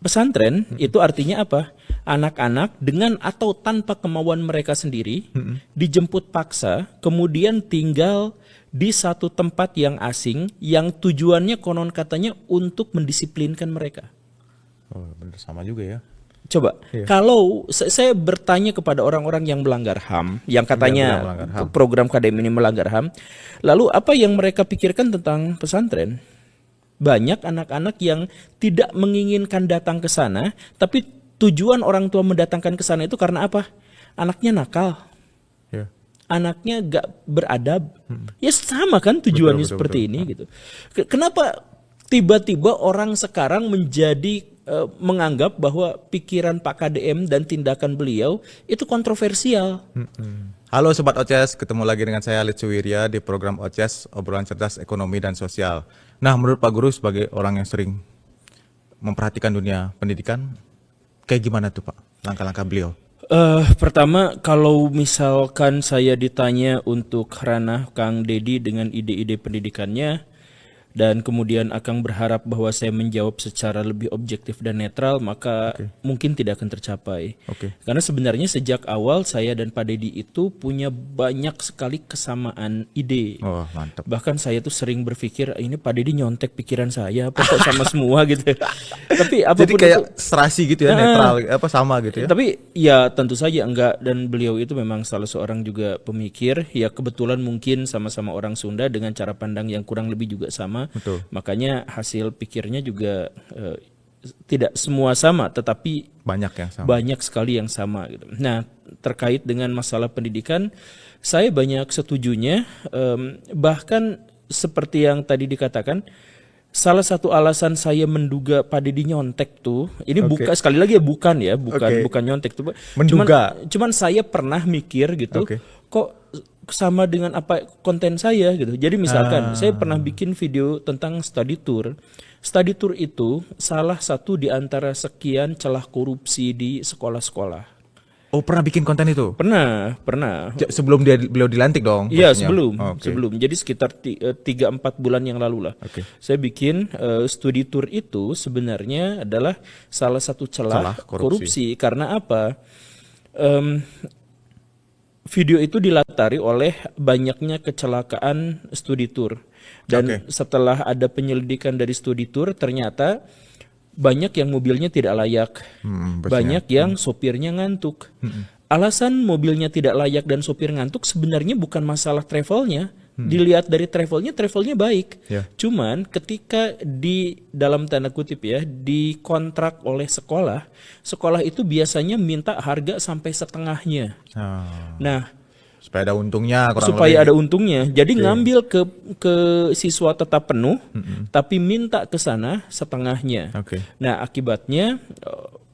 pesantren itu artinya apa? Anak-anak dengan atau tanpa kemauan mereka sendiri dijemput paksa, kemudian tinggal di satu tempat yang asing yang tujuannya konon katanya untuk mendisiplinkan mereka. Oh, bener sama juga ya. Coba, kalau saya bertanya kepada orang-orang yang melanggar HAM, yang katanya melanggar HAM. program KDM ini melanggar HAM, lalu apa yang mereka pikirkan tentang pesantren? Banyak anak-anak yang tidak menginginkan datang ke sana, tapi tujuan orang tua mendatangkan ke sana itu karena apa? Anaknya nakal, Ya. anaknya gak beradab. Ya sama kan tujuannya Betul, seperti betul. ini gitu. Kenapa tiba-tiba orang sekarang menjadi menganggap bahwa pikiran Pak KDM dan tindakan beliau itu kontroversial? Halo Sobat OCES, ketemu lagi dengan saya Alit Suwirya di program OCES, obrolan cerdas ekonomi dan sosial. Nah, menurut Pak Guru sebagai orang yang sering memperhatikan dunia pendidikan, kayak gimana tuh Pak langkah-langkah beliau? Pertama, kalau misalkan saya ditanya untuk ranah Kang Dedi dengan ide-ide pendidikannya, dan kemudian Akang berharap bahwa saya menjawab secara lebih objektif dan netral, maka mungkin tidak akan tercapai. Oke. Karena sebenarnya sejak awal saya dan Pak Dedi itu punya banyak sekali kesamaan ide. Oh, mantap. Bahkan saya tuh sering berpikir, ini Pak Dedi nyontek pikiran saya, apa kok sama semua gitu. Tapi Jadi apapun kayak itu, serasi gitu ya, netral, apa sama gitu ya? tapi ya tentu saja enggak, dan beliau itu memang salah seorang juga pemikir, ya kebetulan mungkin sama-sama orang Sunda dengan cara pandang yang kurang lebih juga sama. Betul. Makanya hasil pikirnya juga tidak semua sama, tetapi Banyak yang sama. banyak sekali yang sama gitu. Nah, terkait dengan masalah pendidikan, saya banyak setujunya, bahkan seperti yang tadi dikatakan, salah satu alasan saya menduga Pak Dedi nyontek tuh, ini bukan, sekali lagi ya bukan bukan nyontek tuh. Menduga. Cuman saya pernah mikir gitu, Oke. kok sama dengan apa konten saya gitu. Jadi misalkan saya pernah bikin video tentang study tour. Study tour itu salah satu di antara sekian celah korupsi di sekolah-sekolah. Oh, pernah bikin konten itu? Pernah. Sebelum beliau dilantik dong? Iya, pastinya? sebelum. Jadi sekitar 3-4 bulan yang lalu lah. Oke. Saya bikin studi tour itu sebenarnya adalah salah satu celah korupsi. Karena apa? Video itu dilatari oleh banyaknya kecelakaan studi tour. Dan setelah ada penyelidikan dari studi tour, ternyata banyak yang mobilnya tidak layak. Banyak yang sopirnya ngantuk. Alasan mobilnya tidak layak dan sopir ngantuk sebenarnya bukan masalah travelnya. Dilihat dari travelnya baik. Cuman ketika di dalam tanda kutip ya, dikontrak oleh sekolah itu biasanya minta harga sampai setengahnya. Nah, supaya ada untungnya ada untungnya. Jadi ngambil ke siswa tetap penuh, tapi minta ke sana setengahnya. Nah, akibatnya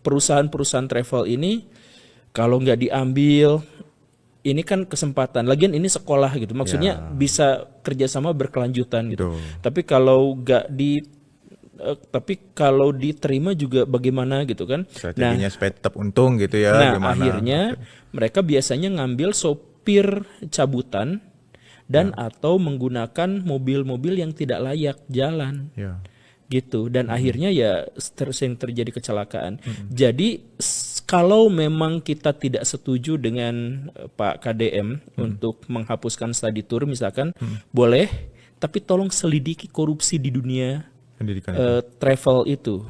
perusahaan-perusahaan travel ini kalau nggak diambil, ini kan kesempatan. Lagian ini sekolah gitu. Maksudnya bisa kerjasama berkelanjutan gitu. Tapi kalau diterima juga bagaimana gitu kan? Strateginya supaya tetap untung gitu ya. Nah, gimana? akhirnya mereka biasanya ngambil sopir cabutan dan atau menggunakan mobil-mobil yang tidak layak jalan. Gitu. Dan akhirnya ya sering terjadi kecelakaan. Jadi kalau memang kita tidak setuju dengan Pak KDM untuk menghapuskan study tour misalkan, boleh, tapi tolong selidiki korupsi di dunia Pendidikan travel itu.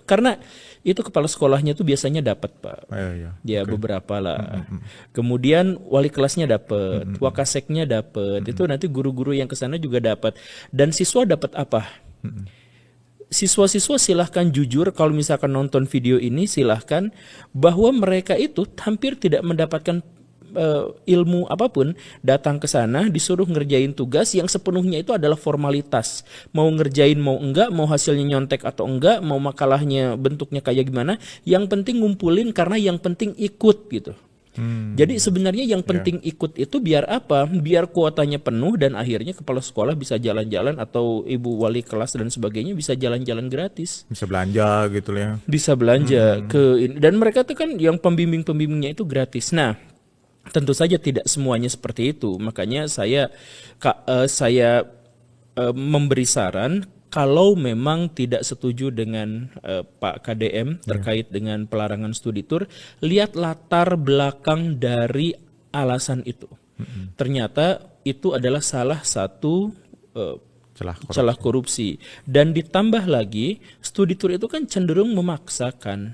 Karena itu kepala sekolahnya tuh biasanya dapat Pak. Ya beberapa lah. Kemudian wali kelasnya dapat, wakaseknya dapat. Itu nanti guru-guru yang kesana juga dapat. Dan siswa dapat apa? Siswa-siswa silahkan jujur kalau misalkan nonton video ini, silahkan, bahwa mereka itu hampir tidak mendapatkan ilmu apapun, datang ke sana disuruh ngerjain tugas yang sepenuhnya itu adalah formalitas. Mau ngerjain mau enggak, mau hasilnya nyontek atau enggak, mau makalahnya bentuknya kayak gimana, yang penting ngumpulin karena yang penting ikut gitu. Jadi sebenarnya yang penting ikut itu biar apa? Biar kuotanya penuh dan akhirnya kepala sekolah bisa jalan-jalan atau ibu wali kelas dan sebagainya bisa jalan-jalan gratis. Bisa belanja gitu ya. Bisa belanja dan mereka tuh kan yang pembimbing-pembimbingnya itu gratis. Nah, tentu saja tidak semuanya seperti itu. Makanya saya memberi saran kalau memang tidak setuju dengan Pak KDM terkait dengan pelarangan studi tour, lihat latar belakang dari alasan itu. Ternyata itu adalah salah satu celah korupsi. Dan ditambah lagi, studi tour itu kan cenderung memaksakan.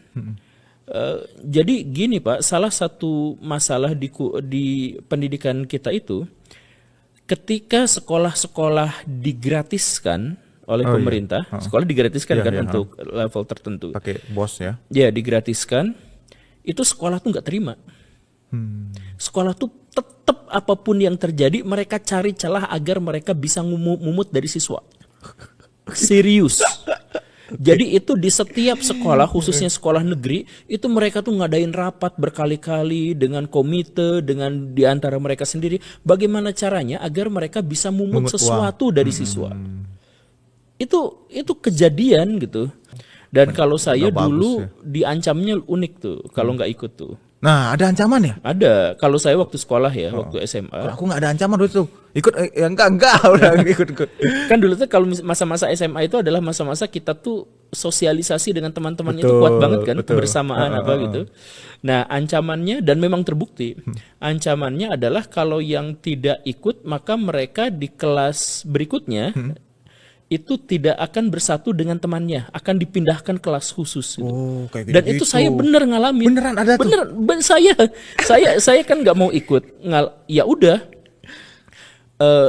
Jadi gini Pak, salah satu masalah di pendidikan kita itu, ketika sekolah-sekolah digratiskan oleh pemerintah, sekolah digratiskan kan untuk level tertentu. Pakai BOS ya? Ya, digratiskan. Itu sekolah tuh nggak terima. Sekolah tuh tetap apapun yang terjadi, mereka cari celah agar mereka bisa mumut dari siswa. Serius. Jadi itu di setiap sekolah, khususnya sekolah negeri, itu mereka tuh ngadain rapat berkali-kali dengan komite, dengan diantara mereka sendiri, bagaimana caranya agar mereka bisa mumut sesuatu dari siswa. Itu kejadian gitu. Dan kalau saya dulu diancamnya unik tuh kalau nggak ikut tuh. Nah, ada ancaman ya? Ada. Kalau saya waktu sekolah ya, waktu SMA. Aku nggak ada ancaman dulu tuh. Ikut ya enggak udah ikut. Kan dulu tuh kalau masa-masa SMA itu adalah masa-masa kita tuh sosialisasi dengan teman-temannya itu kuat banget kan, kebersamaan gitu. Nah, ancamannya dan memang terbukti. Ancamannya adalah kalau yang tidak ikut maka mereka di kelas berikutnya itu tidak akan bersatu dengan temannya, akan dipindahkan kelas khusus gitu. Kayak Dan itu saya bener ngalamin. Beneran ada tuh. Saya kan nggak mau ikut. Ya udah.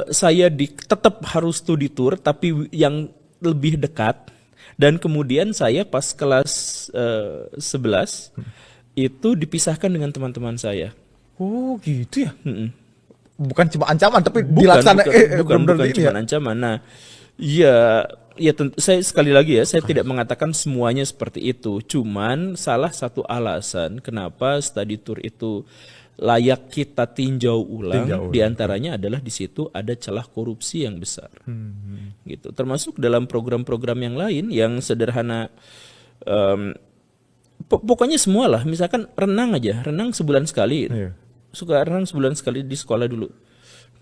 Saya tetap harus studi tour tapi yang lebih dekat. Dan kemudian saya pas kelas 11 itu dipisahkan dengan teman-teman saya. Oh, gitu ya. Bukan cuma ancaman tapi dilaksanakan bukan cuma ancaman. Nah, ya tentu saya sekali lagi ya, saya tidak mengatakan semuanya seperti itu. Cuman salah satu alasan kenapa study tour itu layak kita tinjau ulang diantaranya adalah di situ ada celah korupsi yang besar. Gitu. Termasuk dalam program-program yang lain yang sederhana. Pokoknya semua lah. Misalkan renang aja, renang sebulan sekali. Suka renang sebulan sekali di sekolah dulu.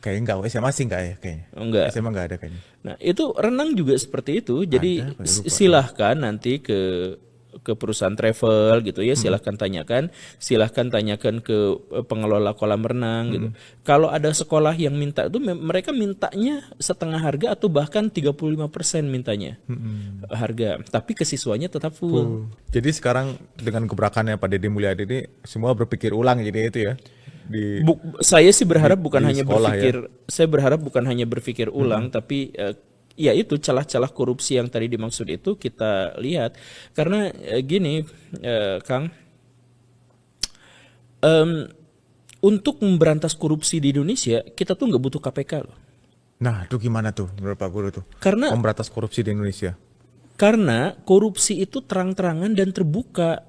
Kayaknya enggak, SMA sih enggak ya kayaknya. Enggak. SMA enggak ada kayaknya. Nah, itu renang juga seperti itu. Jadi silahkan nanti ke perusahaan travel gitu ya, silahkan tanyakan ke pengelola kolam renang gitu. Kalau ada sekolah yang minta itu mereka mintanya setengah harga atau bahkan 35% mintanya harga, tapi ke siswanya tetap full. Jadi sekarang dengan gebrakannya Pak Deddy Mulyadi ini semua berpikir ulang jadi itu ya. Saya sih berharap bukan hanya sekolah, berpikir, saya berharap bukan hanya berpikir ulang, tapi ya itu celah-celah korupsi yang tadi dimaksud itu kita lihat. Karena gini, Kang, untuk memberantas korupsi di Indonesia kita tuh nggak butuh KPK loh. Nah, itu gimana tuh menurut Pak Guru tuh? Karena memberantas korupsi di Indonesia. Karena korupsi itu terang-terangan dan terbuka.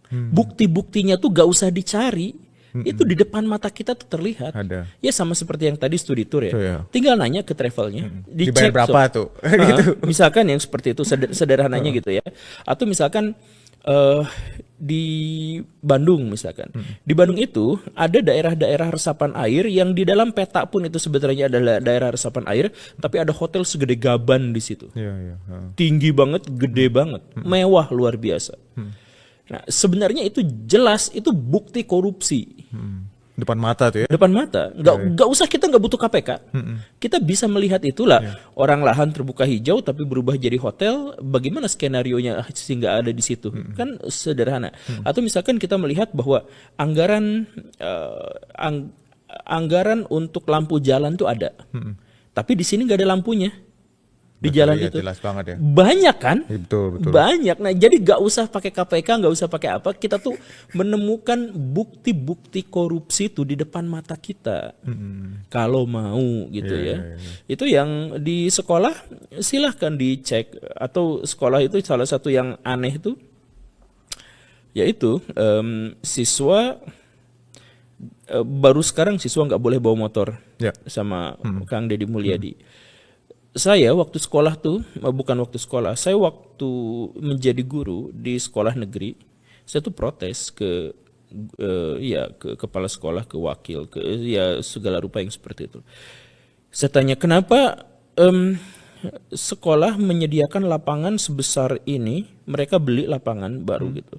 Bukti-buktinya tuh gak usah dicari. Itu di depan mata kita tuh terlihat. Ada. Ya sama seperti yang tadi studi tour ya. Ya. Tinggal nanya ke travelnya. Dibayar berapa tuh? Gitu. Misalkan yang seperti itu sederhananya gitu ya. Atau misalkan di Bandung misalkan. Di Bandung itu ada daerah-daerah resapan air yang di dalam peta pun itu sebenarnya adalah daerah resapan air, tapi ada hotel segede gaban di situ. Tinggi banget, gede banget, mewah luar biasa. Nah, sebenarnya itu jelas itu bukti korupsi. Depan mata tuh ya. Depan mata. Nggak usah, kita nggak butuh KPK. Kita bisa melihat itulah. Orang lahan terbuka hijau tapi berubah jadi hotel, bagaimana skenarionya sehingga ada di situ. Kan sederhana. Atau misalkan kita melihat bahwa anggaran untuk lampu jalan tuh ada. Tapi di sini nggak ada lampunya. Di jalan itu jelas banget ya. Banyak kan? Ya, betul. Banyak. Nah, jadi gak usah pakai KPK, gak usah pakai apa. Kita tuh menemukan bukti-bukti korupsi itu di depan mata kita. Kalau mau gitu ya. Itu yang di sekolah silahkan dicek. Atau sekolah itu salah satu yang aneh itu, yaitu siswa baru sekarang siswa nggak boleh bawa motor sama Kang Deddy Mulyadi. Saya waktu sekolah tuh, bukan waktu sekolah, saya waktu menjadi guru di sekolah negeri, saya tuh protes ke kepala sekolah, ke wakil, ke segala rupa yang seperti itu. Saya tanya kenapa sekolah menyediakan lapangan sebesar ini, mereka beli lapangan baru gitu.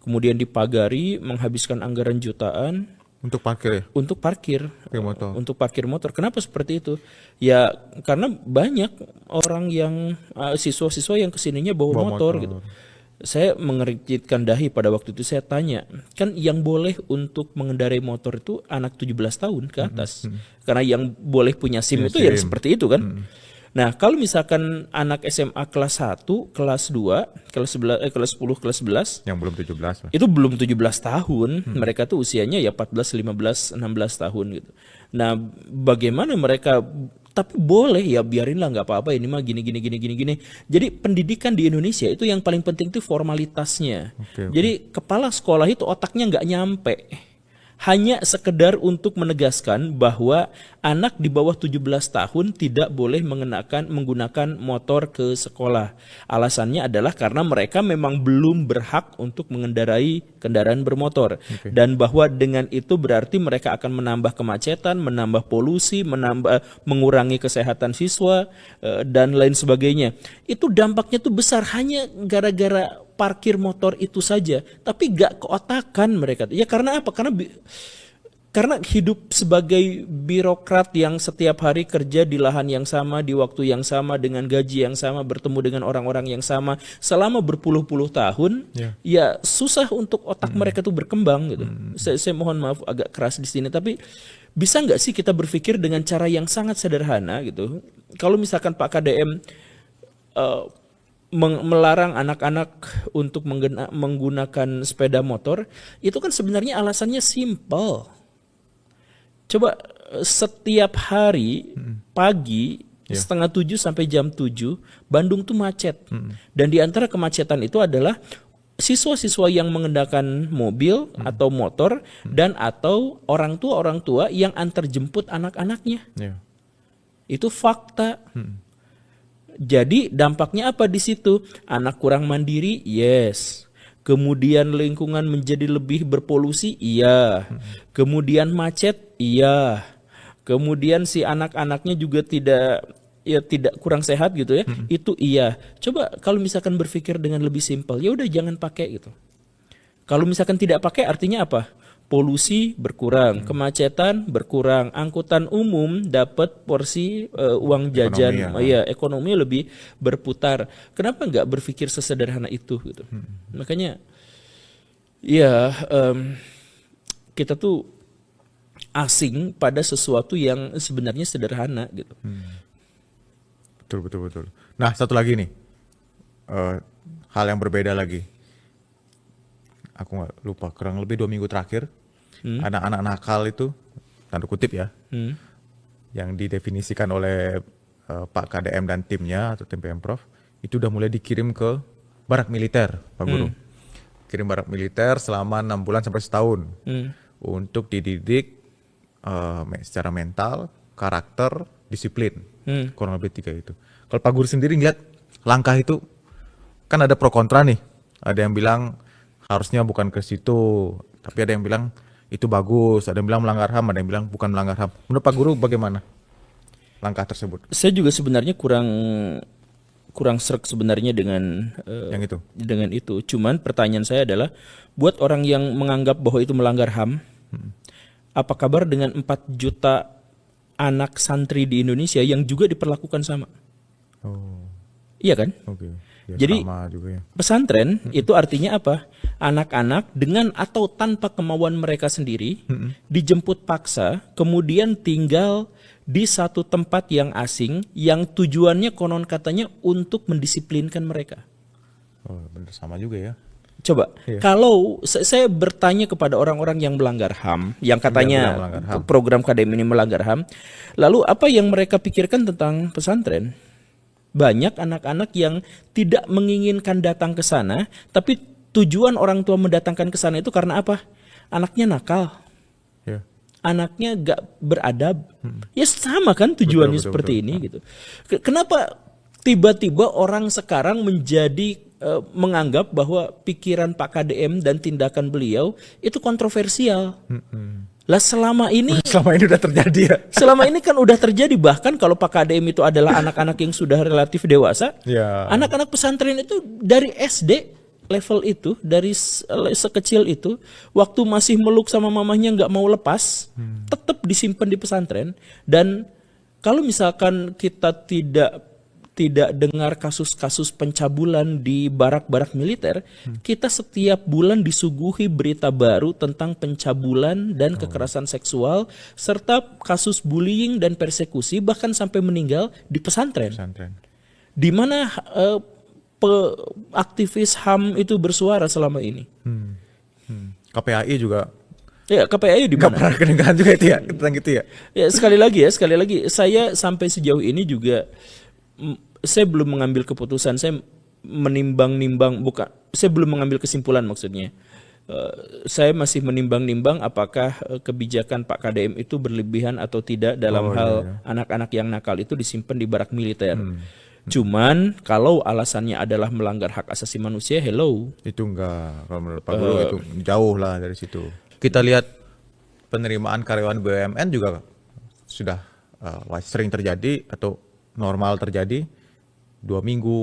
Kemudian dipagari, menghabiskan anggaran jutaan Untuk parkir ya? untuk parkir, Parkir motor. untuk parkir motor. Kenapa seperti itu? Ya karena banyak orang yang siswa-siswa yang kesininya bawa motor gitu. Saya mengerjitkan dahi pada waktu itu, saya tanya, kan yang boleh untuk mengendarai motor itu anak 17 tahun ke atas. Karena yang boleh punya SIM itu yang seperti itu kan. Nah, kalau misalkan anak SMA kelas 1, kelas 2, kelas 11, kelas 10, kelas 11 Yang belum 17 lah. itu belum 17 tahun, mereka tuh usianya ya 14, 15, 16 tahun gitu. Nah, bagaimana mereka, tapi boleh ya, biarinlah, nggak apa-apa, ini mah gini. Jadi pendidikan di Indonesia itu yang paling penting itu formalitasnya. Oke. Jadi kepala sekolah itu otaknya nggak nyampe. Hanya sekedar untuk menegaskan bahwa anak di bawah 17 tahun tidak boleh menggunakan motor ke sekolah. Alasannya adalah karena mereka memang belum berhak untuk mengendarai kendaraan bermotor. Dan bahwa dengan itu berarti mereka akan menambah kemacetan, menambah polusi, mengurangi kesehatan siswa, dan lain sebagainya. Itu dampaknya tuh besar hanya gara-gara parkir motor itu saja, tapi gak keotakan mereka. Ya karena apa? Karena hidup sebagai birokrat yang setiap hari kerja di lahan yang sama, di waktu yang sama, dengan gaji yang sama, bertemu dengan orang-orang yang sama selama berpuluh-puluh tahun, ya susah untuk otak mereka tuh berkembang gitu. Saya mohon maaf agak keras di sini, tapi bisa nggak sih kita berpikir dengan cara yang sangat sederhana gitu? Kalau misalkan Pak KDM melarang anak-anak untuk menggunakan sepeda motor, itu kan sebenarnya alasannya simple. Coba setiap hari pagi setengah 7 sampai jam 7 Bandung tuh macet. Dan di antara kemacetan itu adalah siswa-siswa yang mengendakan mobil atau motor dan atau orang tua yang antar jemput anak-anaknya. Itu fakta. Jadi dampaknya apa di situ? Anak kurang mandiri, yes. Kemudian lingkungan menjadi lebih berpolusi, iya. Kemudian macet, iya. Kemudian si anak-anaknya juga tidak kurang sehat gitu ya. Itu iya. Coba kalau misalkan berpikir dengan lebih simpel, ya udah jangan pakai gitu. Kalau misalkan tidak pakai artinya apa? Polusi berkurang, kemacetan berkurang, angkutan umum dapat porsi uang jajan, ekonomi lebih berputar. Kenapa nggak berpikir sesederhana itu gitu? Makanya, ya kita tuh asing pada sesuatu yang sebenarnya sederhana gitu. Betul. Nah, satu lagi nih, hal yang berbeda lagi. Aku nggak lupa, kurang lebih 2 minggu terakhir anak-anak nakal itu, tanda kutip ya, yang didefinisikan oleh Pak KDM dan timnya atau tim Pemprov itu udah mulai dikirim ke barak militer, Pak Guru. Kirim barak militer selama 6 bulan sampai setahun untuk dididik secara mental, karakter, disiplin, kurang lebih 3 itu. Kalau Pak Guru sendiri ngeliat langkah itu, kan ada pro kontra nih, ada yang bilang harusnya bukan ke situ, tapi ada yang bilang itu bagus, ada yang bilang melanggar HAM, ada yang bilang bukan melanggar HAM. Menurut Pak Guru bagaimana langkah tersebut? Saya juga sebenarnya kurang sreg sebenarnya dengan dengan itu. Cuman pertanyaan saya adalah, buat orang yang menganggap bahwa itu melanggar HAM, apa kabar dengan 4 juta anak santri di Indonesia yang juga diperlakukan sama? Iya kan? Ya, jadi juga ya. Pesantren itu artinya apa? Anak-anak dengan atau tanpa kemauan mereka sendiri dijemput paksa, kemudian tinggal di satu tempat yang asing yang tujuannya konon katanya untuk mendisiplinkan mereka. Bener, sama juga ya. Coba, kalau saya bertanya kepada orang-orang yang melanggar HAM, yang katanya program KDM ini melanggar HAM, lalu apa yang mereka pikirkan tentang pesantren? Banyak anak-anak yang tidak menginginkan datang ke sana, tapi tujuan orang tua mendatangkan ke sana itu karena apa? Anaknya nakal, anaknya gak beradab. Ya sama kan tujuannya seperti ini gitu. Kenapa tiba-tiba orang sekarang menjadi menganggap bahwa pikiran Pak KDM dan tindakan beliau itu kontroversial? Lah selama ini udah terjadi ya. selama ini kan udah terjadi, bahkan kalau Pak KDM itu adalah anak-anak yang sudah relatif dewasa. Ya. Anak-anak pesantren itu dari SD level itu, dari sekecil itu, waktu masih meluk sama mamahnya nggak mau lepas, tetap disimpan di pesantren. Dan kalau misalkan kita tidak dengar kasus-kasus pencabulan di barak-barak militer, kita setiap bulan disuguhi berita baru tentang pencabulan dan kekerasan seksual serta kasus bullying dan persekusi bahkan sampai meninggal di pesantren. Di mana aktivis HAM itu bersuara selama ini. KPAI juga. Ya, KPAI di mana? Pernah kedengaran juga itu ya, tentang gitu ya. Ya, sekali lagi, saya sampai sejauh ini juga saya belum mengambil keputusan, saya saya belum mengambil kesimpulan maksudnya. Saya masih menimbang-nimbang apakah kebijakan Pak KDM itu berlebihan atau tidak dalam hal anak-anak yang nakal itu disimpan di barak militer. Cuman kalau alasannya adalah melanggar hak asasi manusia, itu enggak, kalau menurut Pak Guru itu jauh lah dari situ. Kita lihat penerimaan karyawan BUMN juga sudah sering terjadi atau normal terjadi. 2 minggu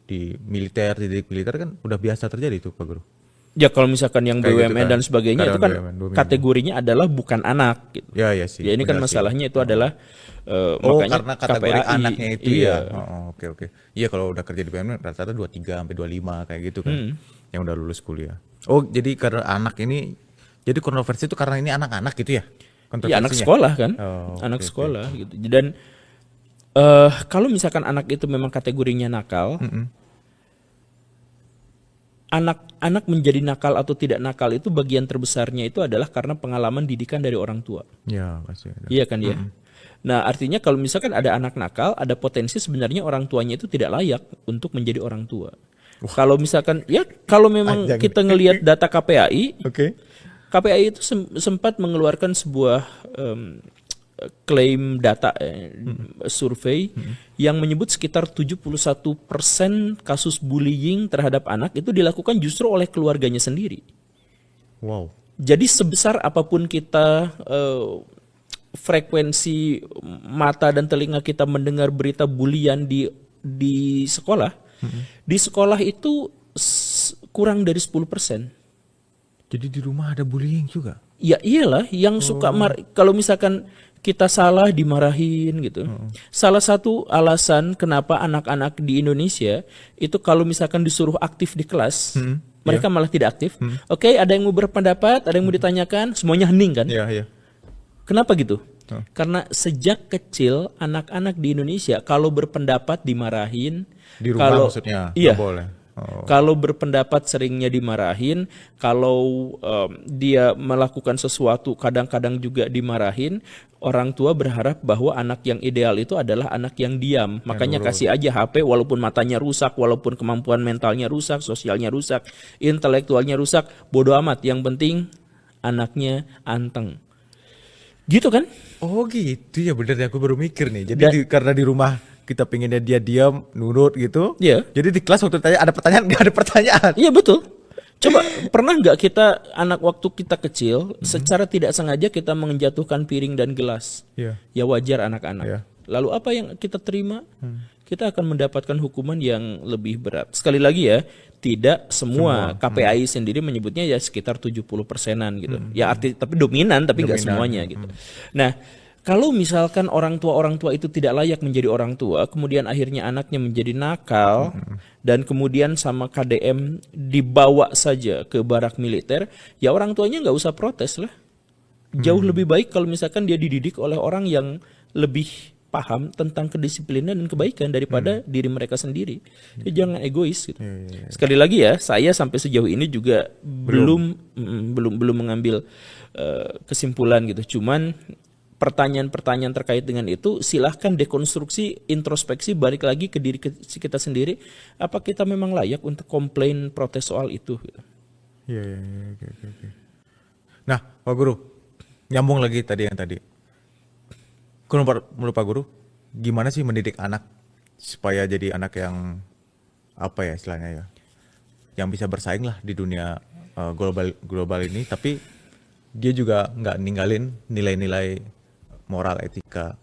di militer, di didik militer kan udah biasa terjadi itu Pak Guru. Ya kalau misalkan yang Kayak BUMN gitu kan, dan sebagainya itu kan BUMN, kategorinya adalah bukan anak gitu. Ya sih. Ya ini kan masalahnya itu adalah makanya karena kategori KPAI, anaknya itu iya. ya. Oke. Iya, kalau udah kerja di BUMN rata-rata 23 sampai 25 kayak gitu kan. Yang udah lulus kuliah. Oh, jadi karena anak ini, jadi kontroversi itu karena ini anak-anak gitu ya? Ya anak sekolah kan. Anak sekolah gitu. Dan kalau misalkan anak itu memang kategorinya nakal, anak menjadi nakal atau tidak nakal itu bagian terbesarnya itu adalah karena pengalaman didikan dari orang tua. Ya, pasti ada. Iya kan ya. Nah artinya kalau misalkan ada anak nakal, ada potensi sebenarnya orang tuanya itu tidak layak untuk menjadi orang tua. Kalau misalkan ya kalau memang kita ngelihat data KPAI, KPAI itu sempat mengeluarkan sebuah klaim data survei yang menyebut sekitar 71% kasus bullying terhadap anak itu dilakukan justru oleh keluarganya sendiri. Wow. Jadi sebesar apapun kita frekuensi mata dan telinga kita mendengar berita bulian di sekolah, di sekolah itu kurang dari 10%. Jadi di rumah ada bullying juga? Ya iyalah, yang suka kalau misalkan kita salah dimarahin gitu. Salah satu alasan kenapa anak-anak di Indonesia itu kalau misalkan disuruh aktif di kelas, mereka malah tidak aktif. Oke, ada yang mau berpendapat, ada yang mau ditanyakan, semuanya hening kan? Iya. Kenapa gitu? Karena sejak kecil anak-anak di Indonesia kalau berpendapat dimarahin. Di rumah maksudnya? Iya. Nggak boleh. Kalau berpendapat seringnya dimarahin, kalau dia melakukan sesuatu kadang-kadang juga dimarahin. Orang tua berharap bahwa anak yang ideal itu adalah anak yang diam. Makanya kasih aja HP walaupun matanya rusak, walaupun kemampuan mentalnya rusak, sosialnya rusak, intelektualnya rusak, bodo amat. Yang penting anaknya anteng. Gitu kan? Oh gitu ya, bener ya, aku baru mikir nih. Jadi karena di rumah kita pengennya dia diam, nurut gitu. Iya. Jadi di kelas waktu tanya ada pertanyaan, nggak ada pertanyaan. Iya betul. Coba pernah nggak kita anak waktu kita kecil secara tidak sengaja kita menjatuhkan piring dan gelas? Iya. Ya wajar anak-anak. Iya. Lalu apa yang kita terima? Kita akan mendapatkan hukuman yang lebih berat. Sekali lagi ya, tidak semua KPAI sendiri menyebutnya ya sekitar 70%-an gitu. Ya tapi dominan tapi nggak semuanya gitu. Nah, kalau misalkan orang tua itu tidak layak menjadi orang tua, kemudian akhirnya anaknya menjadi nakal, dan kemudian sama KDM dibawa saja ke barak militer, ya orang tuanya nggak usah protes lah. Jauh lebih baik kalau misalkan dia dididik oleh orang yang lebih paham tentang kedisiplinan dan kebaikan daripada diri mereka sendiri. Ya, jangan egois gitu. Sekali lagi ya, saya sampai sejauh ini juga belum mengambil kesimpulan gitu. Cuman pertanyaan-pertanyaan terkait dengan itu silahkan dekonstruksi, introspeksi, balik lagi ke diri kita sendiri. Apa kita memang layak untuk komplain, protes soal itu? Iya. Oke. Nah, Pak Guru, nyambung lagi tadi. Menurut Pak Guru, gimana sih mendidik anak supaya jadi anak yang apa ya istilahnya ya, yang bisa bersaing lah di dunia global ini, tapi dia juga nggak ninggalin nilai-nilai moral etika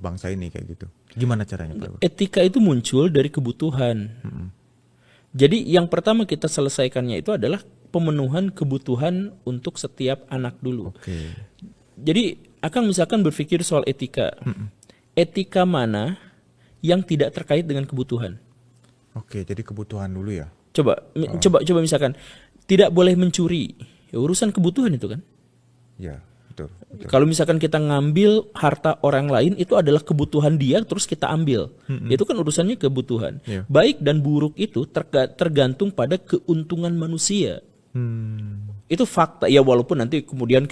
bangsa ini kayak gitu. Gimana caranya, Pak? Etika itu muncul dari kebutuhan. Jadi yang pertama kita selesaikannya itu adalah pemenuhan kebutuhan untuk setiap anak dulu. Oke. Jadi Akang misalkan berpikir soal etika. Etika mana yang tidak terkait dengan kebutuhan? Oke, jadi kebutuhan dulu ya. Coba misalkan tidak boleh mencuri. Ya, urusan kebutuhan itu kan. Ya, betul. Kalau misalkan kita ngambil harta orang lain itu adalah kebutuhan dia terus kita ambil. Itu kan urusannya kebutuhan. Iya. Baik dan buruk itu tergantung pada keuntungan manusia. Itu fakta ya, walaupun nanti kemudian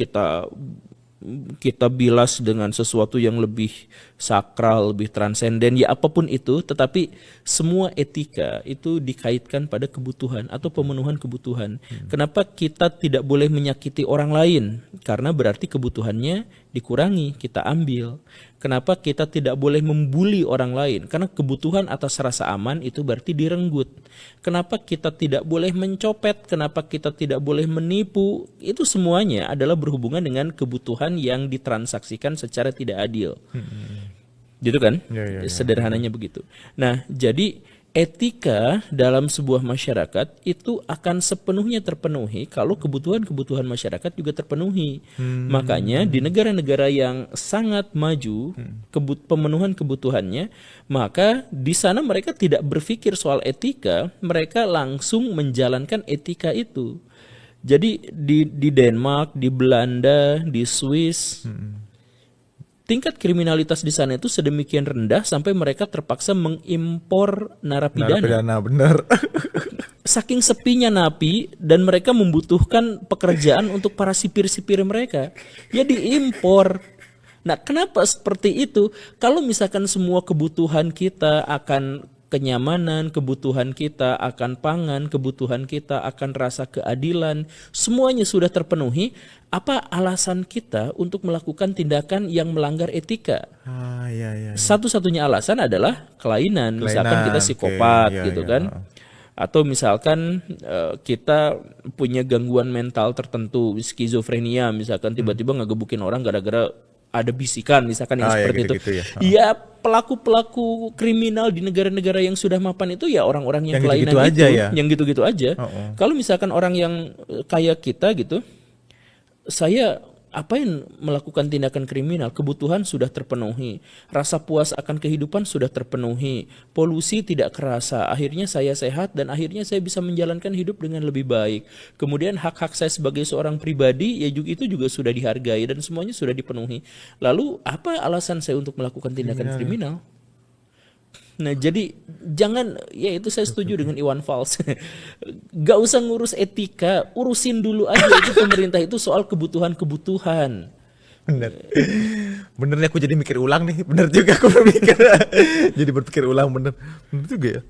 kita bilas dengan sesuatu yang lebih sakral, lebih transenden, ya apapun itu, tetapi semua etika itu dikaitkan pada kebutuhan atau pemenuhan kebutuhan. Kenapa kita tidak boleh menyakiti orang lain? Karena berarti kebutuhannya dikurangi, kita ambil. Kenapa kita tidak boleh membuli orang lain? Karena kebutuhan atas rasa aman itu berarti direnggut. Kenapa kita tidak boleh mencopet? Kenapa kita tidak boleh menipu? Itu semuanya adalah berhubungan dengan kebutuhan yang ditransaksikan secara tidak adil. Gitu kan? Ya. Sederhananya begitu. Nah, jadi etika dalam sebuah masyarakat itu akan sepenuhnya terpenuhi kalau kebutuhan-kebutuhan masyarakat juga terpenuhi. Makanya di negara-negara yang sangat maju, pemenuhan kebutuhannya, maka di sana mereka tidak berpikir soal etika, mereka langsung menjalankan etika itu. Jadi di Denmark, di Belanda, di Swiss, tingkat kriminalitas di sana itu sedemikian rendah sampai mereka terpaksa mengimpor narapidana. Narapidana, benar. Saking sepinya napi dan mereka membutuhkan pekerjaan untuk para sipir-sipir mereka, ya diimpor. Nah, kenapa seperti itu? Kalau misalkan semua kebutuhan kita akan kenyamanan, kebutuhan kita akan pangan, kebutuhan kita akan rasa keadilan, semuanya sudah terpenuhi, apa alasan kita untuk melakukan tindakan yang melanggar etika? Iya. Satu-satunya alasan adalah kelainan. Misalkan kita psikopat gitu kan. Atau misalkan kita punya gangguan mental tertentu, skizofrenia misalkan, tiba-tiba ngegebukin orang gara-gara ada bisikan misalkan yang seperti itu. Ya. Ya, pelaku-pelaku kriminal di negara-negara yang sudah mapan itu ya orang-orang yang kelainan gitu-gitu itu, aja ya? yang gitu-gitu aja. Kalau misalkan orang yang kayak kita gitu, saya apain melakukan tindakan kriminal? Kebutuhan sudah terpenuhi, rasa puas akan kehidupan sudah terpenuhi, polusi tidak kerasa, akhirnya saya sehat dan akhirnya saya bisa menjalankan hidup dengan lebih baik. Kemudian hak-hak saya sebagai seorang pribadi ya juga itu juga sudah dihargai dan semuanya sudah dipenuhi. Lalu apa alasan saya untuk melakukan tindakan kriminal? Nah, jadi jangan, ya itu saya setuju dengan Iwan Fals. Gak usah ngurus etika, urusin dulu aja itu pemerintah itu soal kebutuhan-kebutuhan. Bener nih, aku jadi mikir ulang nih. Bener juga aku berpikir. Jadi berpikir ulang, bener juga ya.